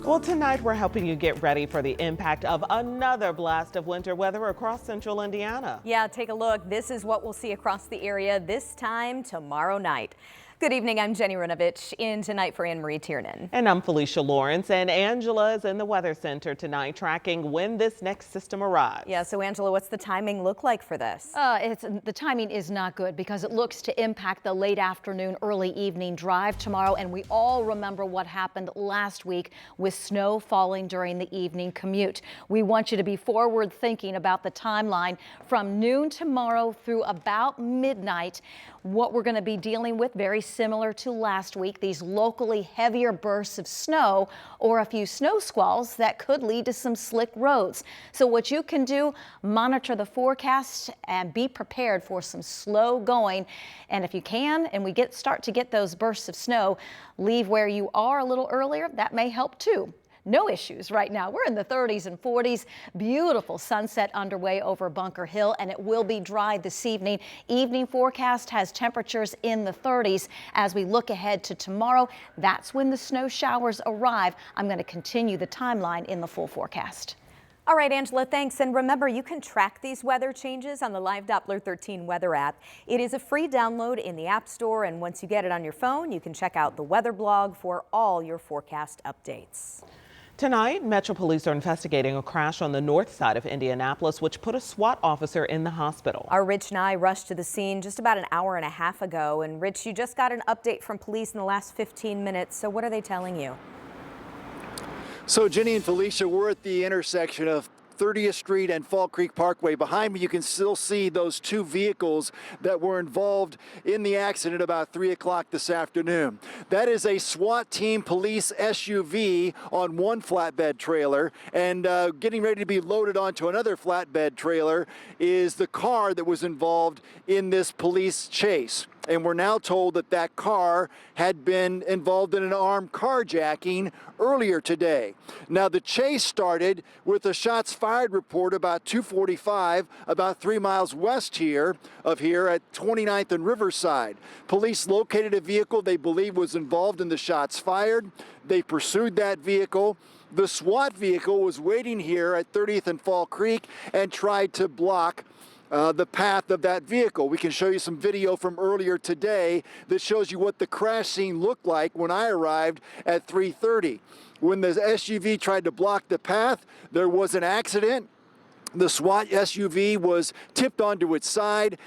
Well, tonight we're helping you get ready for the impact of another blast of winter weather across central Indiana. Yeah, take a look. This is what we'll see across the area this time tomorrow night. Good evening, I'm Jenny Rinovich in tonight for Anne Marie Tiernan. And I'm Felicia Lawrence, and Angela is in the Weather Center tonight tracking when this next system arrives. Yeah, so Angela, what's the timing look like for this? The timing is not good because it looks to impact the late afternoon, early evening drive tomorrow. And we all remember what happened last week with snow falling during the evening commute. We want you to be forward thinking about the timeline from noon tomorrow through about midnight. What we're going to be dealing with, very similar to last week, these locally heavier bursts of snow or a few snow squalls that could lead to some slick roads. So what you can do, monitor the forecast and be prepared for some slow going. And if you can, and we start to get those bursts of snow, leave where you are a little earlier. That may help too. No issues right now. We're in the 30s and 40s. Beautiful sunset underway over Bunker Hill, and it will be dry this evening. Evening forecast has temperatures in the 30s. As we look ahead to tomorrow, that's when the snow showers arrive. I'm going to continue the timeline in the full forecast. All right, Angela, thanks. And remember, you can track these weather changes on the Live Doppler 13 weather app. It is a free download in the App Store, and once you get it on your phone, you can check out the weather blog for all your forecast updates. Tonight, Metro Police are investigating a crash on the north side of Indianapolis, which put a SWAT officer in the hospital. Our Rich Nye rushed to the scene just about an hour and a half ago. And Rich, you just got an update from police in the last 15 minutes. So what are they telling you? So Jenny and Felicia, we're at the intersection of 30th Street and Fall Creek Parkway. Behind me, you can still see those two vehicles that were involved in the accident about 3 o'clock this afternoon. That is a SWAT team police SUV on one flatbed trailer, and getting ready to be loaded onto another flatbed trailer is the car that was involved in this police chase. And we're now told that that car had been involved in an armed carjacking earlier today. Now, the chase started with a shots fired report about 2:45, about 3 miles west of here at 29th and Riverside. Police located a vehicle they believe was involved in the shots fired. They pursued that vehicle. The SWAT vehicle was waiting here at 30th and Fall Creek and tried to block the path of that vehicle. We can show you some video from earlier today that shows you what the crash scene looked like when I arrived at 3:30. When the SUV tried to block the path, there was an accident. The SWAT SUV was tipped onto its side.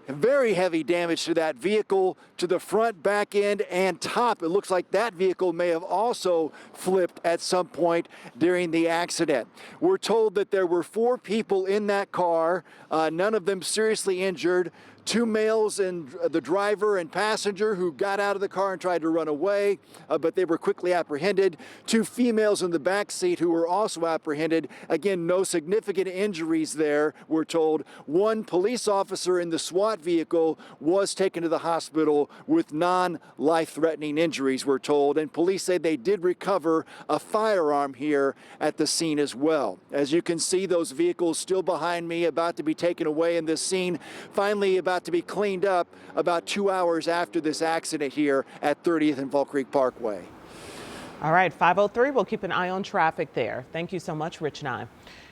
Very heavy damage to that vehicle, to the front, back end, and top. It looks like that vehicle may have also flipped at some point during the accident. We're told that there were 4 people in that car, none of them seriously injured. 2 males and the driver and passenger who got out of the car and tried to run away, but they were quickly apprehended. 2 females in the back seat who were also apprehended. Again, no significant injuries there, we're told. 1 police officer in the SWAT vehicle was taken to the hospital with non-life-threatening injuries, we're told. And police say they did recover a firearm here at the scene as well. As you can see, those vehicles still behind me, about to be taken away in this scene. Finally, about to be cleaned up about 2 hours after this accident here at 30th and Fall Creek Parkway. All right, 5:03, we'll keep an eye on traffic there. Thank you so much, Rich Nye.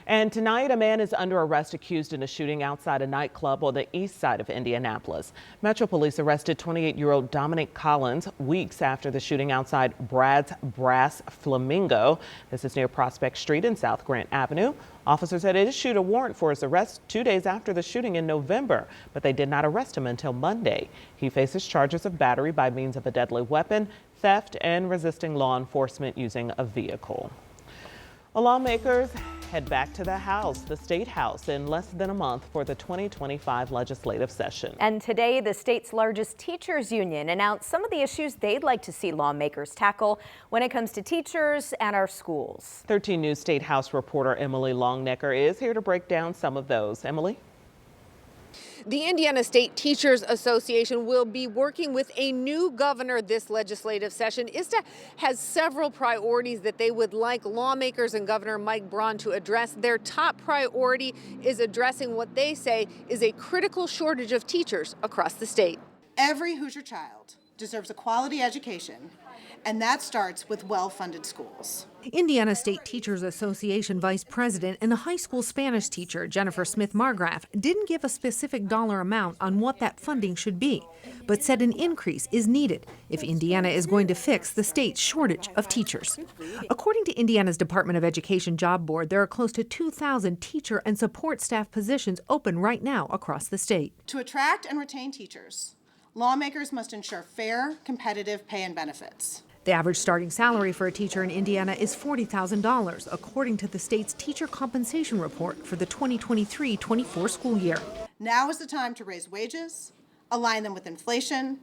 And tonight, a man is under arrest accused in a shooting outside a nightclub on the east side of Indianapolis. Metro Police arrested 28-year-old Dominic Collins weeks after the shooting outside Brad's Brass Flamingo. This is near Prospect Street and South Grant Avenue. Officers had issued a warrant for his arrest 2 days after the shooting in November, but they did not arrest him until Monday. He faces charges of battery by means of a deadly weapon, theft, and resisting law enforcement using a vehicle. Lawmakers head back to the State House, in less than a month for the 2025 legislative session. And today, the state's largest teachers union announced some of the issues they'd like to see lawmakers tackle when it comes to teachers and our schools. 13 News State House reporter Emily Longnecker is here to break down some of those. Emily? The Indiana State Teachers Association will be working with a new governor this legislative session. ISTA has several priorities that they would like lawmakers and Governor Mike Braun to address. Their top priority is addressing what they say is a critical shortage of teachers across the state. Every Hoosier child deserves a quality education, and that starts with well-funded schools. Indiana State Teachers Association Vice President and a high school Spanish teacher, Jennifer Smith-Margraf, didn't give a specific dollar amount on what that funding should be, but said an increase is needed if Indiana is going to fix the state's shortage of teachers. According to Indiana's Department of Education Job Board, there are close to 2,000 teacher and support staff positions open right now across the state. To attract and retain teachers, lawmakers must ensure fair, competitive pay and benefits. The average starting salary for a teacher in Indiana is $40,000, according to the state's teacher compensation report for the 2023-24 school year. Now is the time to raise wages, align them with inflation,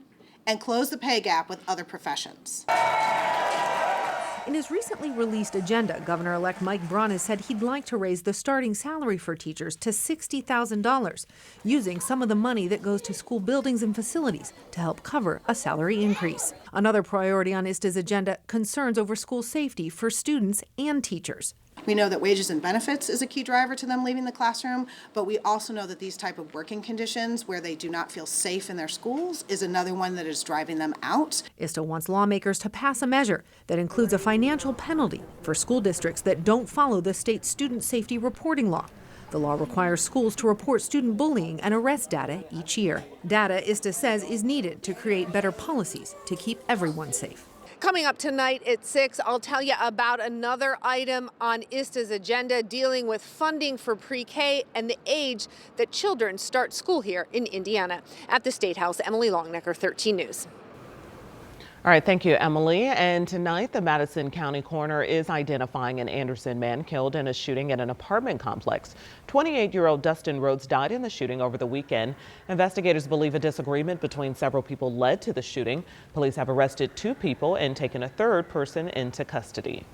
and close the pay gap with other professions. In his recently released agenda, Governor-elect Mike Braun has said he'd like to raise the starting salary for teachers to $60,000, using some of the money that goes to school buildings and facilities to help cover a salary increase. Another priority on ISTA's agenda, concerns over school safety for students and teachers. We know that wages and benefits is a key driver to them leaving the classroom, but we also know that these type of working conditions where they do not feel safe in their schools is another one that is driving them out. ISTA wants lawmakers to pass a measure that includes a financial penalty for school districts that don't follow the state's student safety reporting law. The law requires schools to report student bullying and arrest data each year. Data, ISTA says, is needed to create better policies to keep everyone safe. Coming up tonight at 6, I'll tell you about another item on ISTA's agenda dealing with funding for pre-K and the age that children start school here in Indiana. At the State House, Emily Longnecker, 13 News. All right, thank you, Emily. And tonight, the Madison County coroner is identifying an Anderson man killed in a shooting at an apartment complex. 28-year-old Dustin Rhodes died in the shooting over the weekend. Investigators believe a disagreement between several people led to the shooting. Police have arrested 2 people and taken a 3rd person into custody.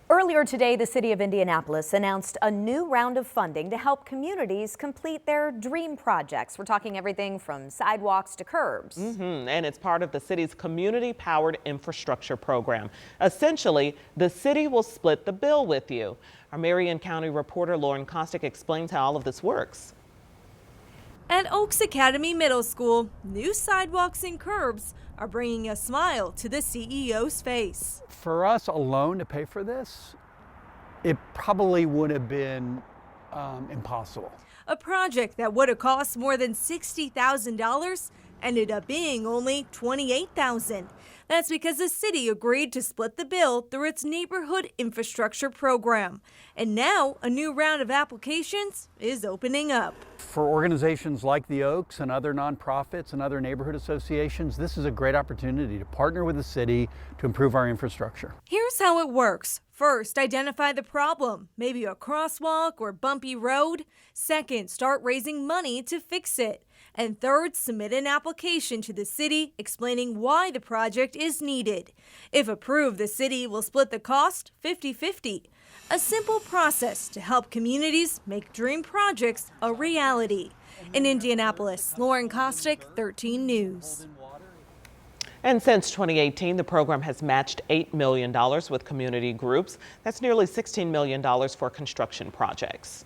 Earlier today, the city of Indianapolis announced a new round of funding to help communities complete their dream projects. We're talking everything from sidewalks to curbs. And it's part of the city's community-powered infrastructure program. Essentially, the city will split the bill with you. Our Marion County reporter Lauren Kostick explains how all of this works. At Oaks Academy Middle School, new sidewalks and curbs are bringing a smile to the CEO's face. For us alone to pay for this, it probably would have been impossible. A project that would have cost more than $60,000 ended up being only $28,000. That's because the city agreed to split the bill through its neighborhood infrastructure program. And now a new round of applications is opening up. For organizations like the Oaks and other nonprofits and other neighborhood associations, this is a great opportunity to partner with the city to improve our infrastructure. Here's how it works. First, identify the problem, maybe a crosswalk or bumpy road. Second, start raising money to fix it. And third, submit an application to the city explaining why the project is needed. If approved, the city will split the cost 50-50. A simple process to help communities make dream projects a reality. In Indianapolis, Lauren Kostick, 13 News. And since 2018, the program has matched $8 million with community groups. That's nearly $16 million for construction projects.